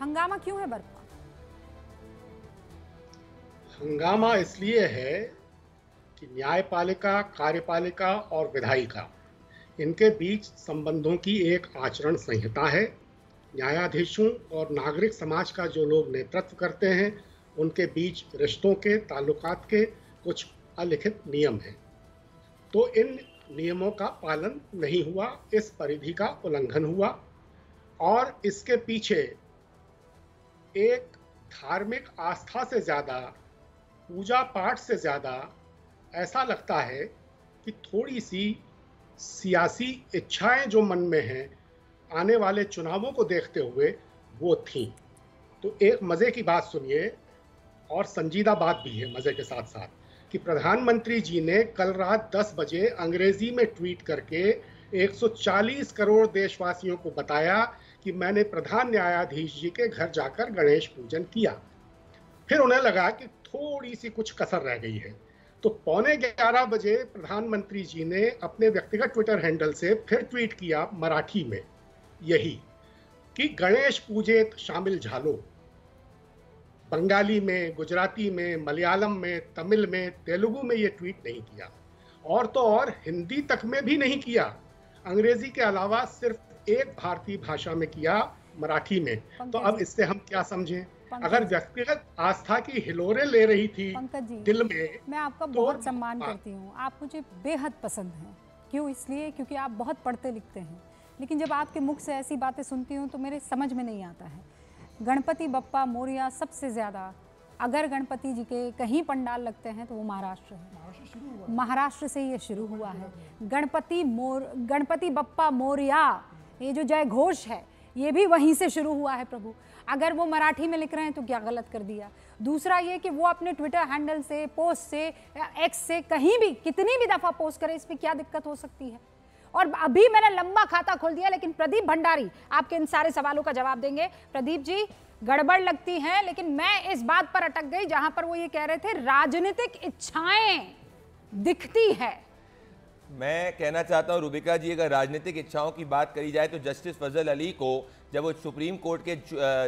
हंगामा क्यों है बरपा? हंगामा इसलिए है कि न्यायपालिका, कार्यपालिका और विधायिका, इनके बीच संबंधों की एक आचरण संहिता है। न्यायाधीशों और नागरिक समाज का जो लोग नेतृत्व करते हैं, उनके बीच रिश्तों के, ताल्लुकात के कुछ अलिखित नियम हैं। तो इन नियमों का पालन नहीं हुआ, इस परिधि का उल्लंघन हुआ, और इसके पीछे एक धार्मिक आस्था से ज़्यादा, पूजा पाठ से ज़्यादा ऐसा लगता है कि थोड़ी सी सियासी इच्छाएं जो मन में हैं, आने वाले चुनावों को देखते हुए वो थीं। तो एक मज़े की बात सुनिए, और संजीदा बात भी है मज़े के साथ साथ, कि प्रधानमंत्री जी ने कल रात 10 बजे अंग्रेजी में ट्वीट करके 140 करोड़ देशवासियों को बताया कि मैंने प्रधान न्यायाधीश जी के घर जाकर गणेश पूजन किया। फिर उन्हें लगा कि थोड़ी सी कुछ कसर रह गई है, तो 11:15 बजे प्रधानमंत्री जी ने अपने व्यक्तिगत ट्विटर हैंडल से फिर ट्वीट किया मराठी में, यही कि गणेश पूजित शामिल झालो। बंगाली में, गुजराती में, मलयालम में, तमिल में, तेलुगु में ये ट्वीट नहीं किया, और तो और हिंदी तक में भी नहीं किया। अंग्रेजी के अलावा सिर्फ एक भारतीय भाषा में किया, मराठी में। तो अब इससे हम क्या समझें? अगर व्यक्तिगत आस्था की हिलोरे ले रही थी पंकज जी, दिल में, मैं आपका तो बहुत सम्मान करती हूँ, आप मुझे बेहद पसंद हैं। क्यों? इसलिए क्योंकि आप बहुत पढ़ते लिखते हैं, लेकिन जब आपके मुख से ऐसी बातें सुनती हूँ तो मेरे समझ में नहीं आता है। गणपति बप्पा मोरिया सबसे ज़्यादा, अगर गणपति जी के कहीं पंडाल लगते हैं तो वो महाराष्ट्र है। महाराष्ट्र से ये शुरू हुआ है। गणपति बप्पा मोरिया, ये जो जय घोष है, ये भी वहीं से शुरू हुआ है प्रभु। अगर वो मराठी में लिख रहे हैं तो क्या गलत कर दिया? दूसरा ये कि वो अपने ट्विटर हैंडल से, पोस्ट से, एक्स से, कहीं भी कितनी भी दफ़ा पोस्ट करे, इसमें क्या दिक्कत हो सकती है? और अभी मैंने लंबा खाता खोल दिया, लेकिन प्रदीप भंडारी आपके इन सारे सवालों का जवाब देंगे। प्रदीप जी, गड़बड़ लगती है, लेकिन मैं इस बात पर अटक गई जहां पर वो ये कह रहे थे राजनीतिक इच्छाएं दिखती है। मैं कहना चाहता हूं रूबिका जी, अगर राजनीतिक इच्छाओं की बात करी जाए तो जस्टिस फजल अली को, जब वो सुप्रीम कोर्ट के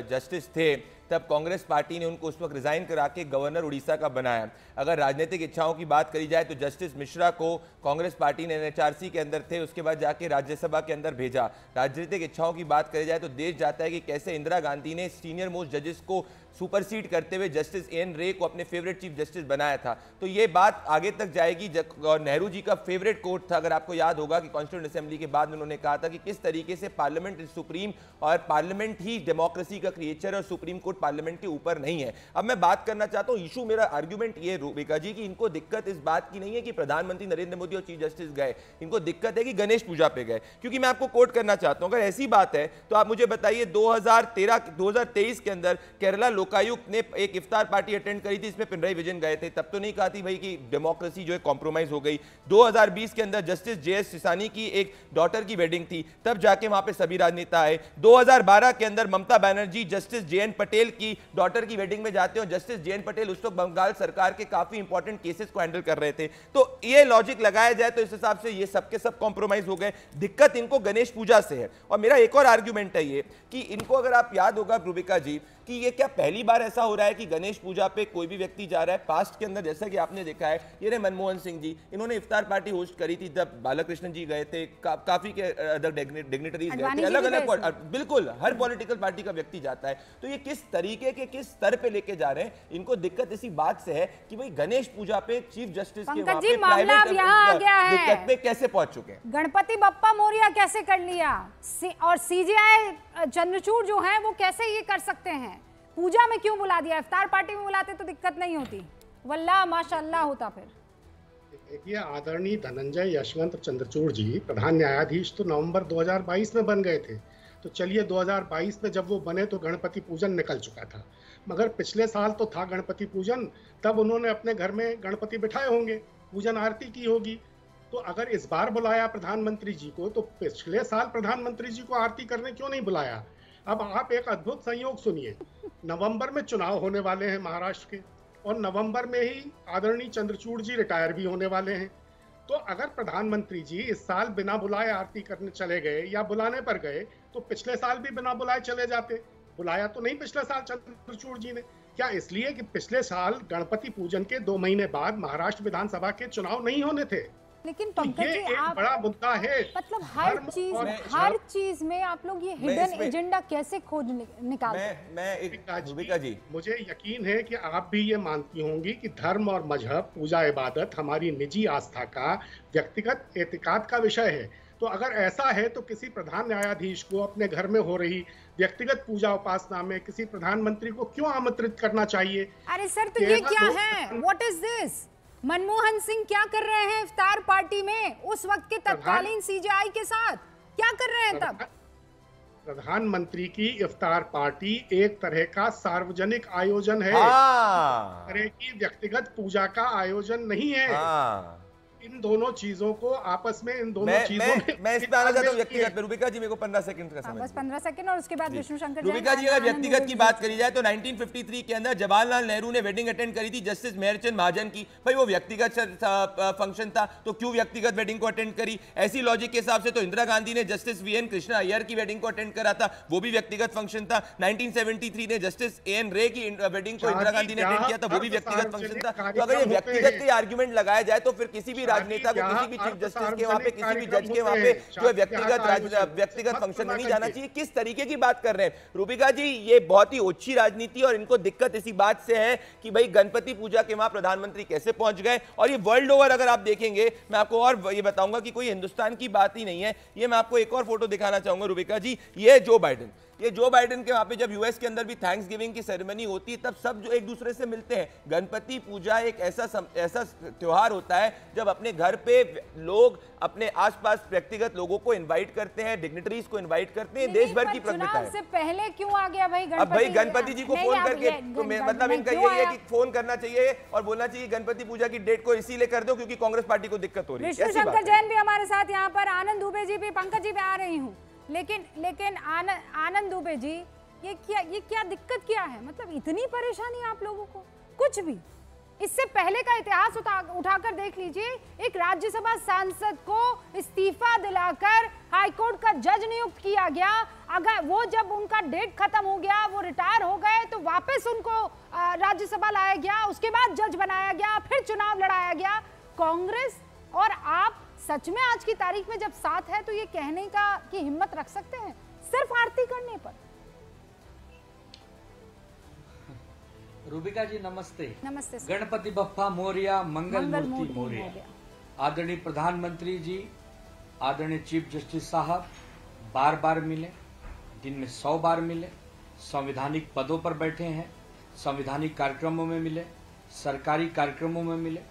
जस्टिस थे, तब कांग्रेस पार्टी ने उनको उस वक्त रिजाइन करा के गवर्नर उड़ीसा का बनाया। अगर राजनीतिक इच्छाओं की बात करी जाए तो जस्टिस मिश्रा को कांग्रेस पार्टी ने एनएचआरसी के अंदर थे, उसके बाद जाके राज्यसभा के अंदर भेजा। राजनीतिक इच्छाओं की बात करी जाए तो देश जाता है कि कैसे इंदिरा गांधी ने सीनियर मोस्ट जजेस को सुपरसीड करते हुए जस्टिस एन रे को अपने फेवरेट चीफ जस्टिस बनाया था। तो ये बात आगे तक जाएगी। और नेहरू जी का फेवरेट कोट था, अगर आपको याद होगा, कि कॉन्स्टिट्यूंट असेंबली के बाद उन्होंने कहा था कि किस तरीके से पार्लियामेंट इज सुप्रीम और पार्लियामेंट ही डेमोक्रेसी का क्रिएचर है और सुप्रीम कोर्ट पार्लियामेंट के ऊपर नहीं है। अब मैं बात करना चाहता हूं, इशू, मेरा आर्ग्यूमेंट ये रूबिका जी, कि इनको दिक्कत इस बात की नहीं है कि प्रधानमंत्री नरेंद्र मोदी और चीफ जस्टिस गए, इनको दिक्कत है कि गणेश पूजा पे गए। क्योंकि मैं आपको कोट करना चाहता हूं, अगर ऐसी बात है तो आप मुझे बताइए, 2023 के अंदर केरला लोकायुक्त ने एक इफ्तार पार्टी अटेंड करी थी, इसमें पिनराई विजयन गए थे, तब तो नहीं कहा थी भाई कि डेमोक्रेसी जो है कॉम्प्रोमाइज हो गई। 2020 के अंदर जस्टिस जेएस सिसानी की एक डॉटर की वेडिंग थी, तब जाके वहां पे सभी राजनेता आए। 2012 के अंदर ममता बनर्जी जस्टिस जेएन पटेल की डॉटर की वेडिंग में जाते हो, जस्टिस जेएन पटेल उस वक्त बंगाल सरकार के काफी इंपॉर्टेंट केसेस को हैंडल कर रहे थे। तो ये लॉजिक लगाया जाए तो इस हिसाब से ये सबके सब कॉम्प्रोमाइज हो गए। दिक्कत इनको गणेश पूजा से है। और मेरा एक और आर्ग्यूमेंट है ये कि इनको, अगर आप याद होगा रूबिका जी, कि ये क्या पहली बार ऐसा हो रहा है कि गणेश पूजा पे कोई भी व्यक्ति जा रहा है? पास्ट के अंदर जैसा कि आपने देखा है, ये रहे मनमोहन सिंह जी, इन्होंने इफ्तार पार्टी होस्ट करी थी, जब बालाकृष्णन जी गए थे, काफी के अदर डिग्निटरीज गए थे, अलग अलग, बिल्कुल हर पॉलिटिकल पार्टी का व्यक्ति जाता है। तो ये किस तरीके के, किस स्तर पे लेके जा रहे हैं? इनको दिक्कत इसी बात से है कि भाई गणेश पूजा पे चीफ जस्टिस के वहां पे प्राइवेट दिक्कत पे कैसे पहुंच चुके हैं। गणपति बप्पा मोरिया कैसे कर लिया, और सीजेआई चंद्रचूड़ जो है वो कैसे ये कर सकते हैं? पूजा में क्यों बुला दिया? इफ्तार पार्टी में बुलाते तो दिक्कत नहीं होती, वल्लाह माशाअल्लाह होता। फिर देखिए, आदरणीय धनंजय यशवंत चंद्रचूड़ जी प्रधान न्यायाधीश तो नवंबर 2022 में बन गए थे। तो चलिए, 2022 में जब वो बने तो गणपति पूजन निकल चुका था, मगर पिछले साल तो था गणपति पूजन, तब उन्होंने अपने घर में गणपति बिठाए होंगे, पूजन आरती की होगी। तो अगर इस बार बुलाया प्रधानमंत्री जी को, तो पिछले साल प्रधानमंत्री जी को आरती करने क्यों नहीं बुलाया? अब आप एक अद्भुत संयोग सुनिए, नवंबर में चुनाव होने वाले हैं महाराष्ट्र के, और नवंबर में ही आदरणीय चंद्रचूड़ जी रिटायर भी होने वाले हैं। तो अगर प्रधानमंत्री जी इस साल बिना बुलाए आरती करने चले गए या बुलाने पर गए, तो पिछले साल भी बिना बुलाए चले जाते। बुलाया तो नहीं पिछले साल चंद्रचूड़ जी ने? क्या इसलिए कि पिछले साल गणपति पूजन के 2 महीने बाद महाराष्ट्र विधानसभा के चुनाव नहीं होने थे? लेकिन पंकज जी, एक आप बड़ा मुद्दा है। मतलब हर चीज में आप लोग ये हिडन एजेंडा कैसे खोज निकालते? रूबिका जी, मुझे यकीन है कि आप भी ये मानती होंगी कि धर्म और मजहब, पूजा इबादत हमारी निजी आस्था का, व्यक्तिगत एतिकाद का विषय है। तो अगर ऐसा है तो किसी प्रधान न्यायाधीश को अपने घर में हो रही व्यक्तिगत पूजा उपासना में किसी प्रधानमंत्री को क्यों आमंत्रित करना चाहिए? अरे सर, तो ये क्या है? What is this? Manmohan Singh क्या कर रहे हैं इफ्तार पार्टी में उस वक्त के तत्कालीन सीजेआई के साथ? क्या कर रहे हैं तब? प्रधानमंत्री की इफ्तार पार्टी एक तरह का सार्वजनिक आयोजन है, तरह की व्यक्तिगत पूजा का आयोजन नहीं है। इन दोनों चीजों को आपस में, इन दोनों चीजों में मैं इस पे आना चाहता हूं व्यक्तिगत पे। रूबिका जी, मेरे को 15 सेकंड का समय, बस 15 सेकंड, और उसके बाद विष्णु शंकर। रूबिका जी, अगर व्यक्तिगत की बात करी जाए तो 1953 के अंदर जवाहरलाल नेहरू ने वेडिंग अटेंड करी थी जस्टिस मेहरचंद महाजन की। भाई वो व्यक्तिगत फंक्शन था, तो क्यों व्यक्तिगत वेडिंग को अटेंड करी? ऐसी लॉजिक के हिसाब से तो इंदिरा गांधी ने जस्टिस वीएन कृष्णा अय्यर की वेडिंग को अटेंड करा था, वो भी व्यक्तिगत फंक्शन था। 1973 ने जस्टिस एएन रे की वेडिंग को इंदिरा गांधी ने अटेंड किया था, वो भी व्यक्तिगत फंक्शन था। तो अगर ये व्यक्तिगत के आर्गुमेंट लगाया जाए तो फिर किसी भी राजनेता को, किसी भी चीफ जस्टिस के वहां पे, किसी भी जज के वहां पे जो व्यक्तिगत फंक्शन में नहीं जाना चाहिए। किस तरीके की बात कर रहे हैं रूबिका जी? ये बहुत ही ओछी राजनीति, और इनको दिक्कत इसी बात से है कि भाई गणपति पूजा के वहां प्रधानमंत्री कैसे पहुंच गए। और ये वर्ल्ड ओवर अगर आप देखेंगे, मैं आपको और ये बताऊंगा कि कोई हिंदुस्तान की बात ही नहीं है। ये मैं आपको एक और फोटो दिखाना चाहूंगा रूबिका जी। ये जो बाइडेन के वहां पे जब यूएस के अंदर भी थैंक्स गिविंग की सेरेमनी होती है, तब सब जो एक दूसरे से मिलते हैं। गणपति पूजा एक ऐसा त्योहार होता है जब अपने घर पे लोग अपने आसपास व्यक्तिगत लोगों को इनवाइट करते हैं, डिग्निटरीज को इनवाइट करते हैं। देश भर की प्रवृत्ति है। से पहले क्यों आ गया भाई गणपति? अब भाई गणपति जी को फोन करके, तो मतलब इनका यही है कि फोन करना चाहिए और बोलना चाहिए गणपति पूजा की डेट को इसीलिए कर दो क्योंकि कांग्रेस पार्टी को दिक्कत हो रही है। विष्णु शंकर जैन भी हमारे साथ यहाँ पर, आनंद दुबे जी भी, पंकज जी भी आ रही हूँ। लेकिन आनंद दुबे जी, ये क्या दिक्कत क्या है? मतलब इतनी परेशानी आप लोगों को? कुछ भी इससे पहले का इतिहास उठाकर देख लीजिए। एक राज्यसभा सांसद को इस्तीफा दिलाकर हाईकोर्ट का जज नियुक्त किया गया। अगर वो जब उनका डेट खत्म हो गया, वो रिटायर हो गए, तो वापस उनको राज्यसभा लाया गया, उसके बाद जज बनाया गया, फिर चुनाव लड़ाया गया। कांग्रेस और आप सच में आज की तारीख में जब साथ है तो ये कहने की हिम्मत रख सकते हैं सिर्फ आरती करने पर? रूबिका जी नमस्ते। नमस्ते। गणपति बप्पा मोरिया, मंगल मूर्ति मोरिया। आदरणीय प्रधानमंत्री जी, आदरणीय चीफ जस्टिस साहब बार बार मिले, दिन में 100 बार मिले, संवैधानिक पदों पर बैठे हैं, संवैधानिक कार्यक्रमों में मिले, सरकारी कार्यक्रमों में मिले।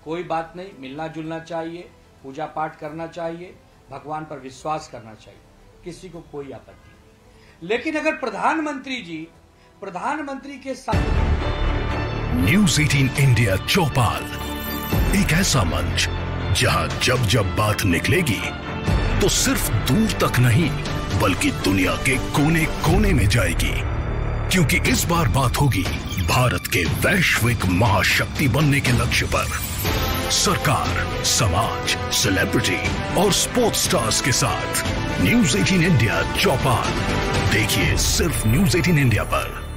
कोई बात नहीं, मिलना जुलना चाहिए, पूजा पाठ करना चाहिए, भगवान पर विश्वास करना चाहिए, किसी को कोई आपत्ति नहीं। लेकिन अगर प्रधानमंत्री के साथ न्यूज़ 18 इंडिया चौपाल, एक ऐसा मंच जहां जब जब बात निकलेगी तो सिर्फ दूर तक नहीं बल्कि दुनिया के कोने कोने में जाएगी, क्योंकि इस बार बात होगी भारत के वैश्विक महाशक्ति बनने के लक्ष्य पर। सरकार, समाज, सेलिब्रिटी और स्पोर्ट्स स्टार्स के साथ न्यूज़ 18 इंडिया चौपाल देखिए सिर्फ न्यूज़ 18 इंडिया पर।